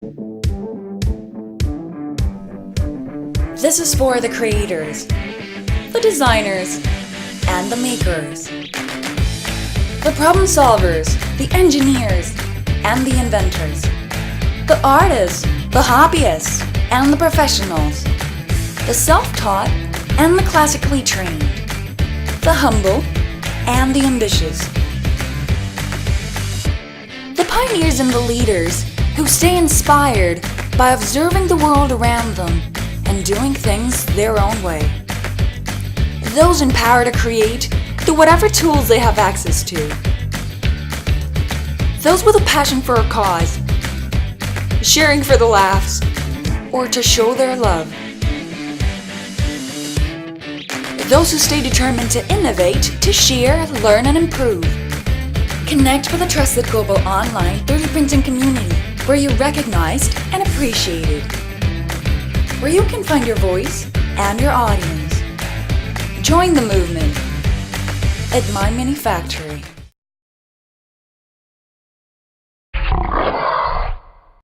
This is for the creators, the designers, and the makers, the problem solvers, the engineers, and the inventors, the artists, the hobbyists, and the professionals, the self-taught and the classically trained, the humble and the ambitious, the pioneers and the leaders who stay inspired by observing the world around them and doing things their own way, those in power to create through whatever tools they have access to, those with a passion for a cause, sharing for the laughs, or to show their love, those who stay determined to innovate, to share, learn, and improve. Connect with a trusted global online 3D printing community where you're recognized and appreciated, where you can find your voice and your audience. Join the movement at MyMiniFactory.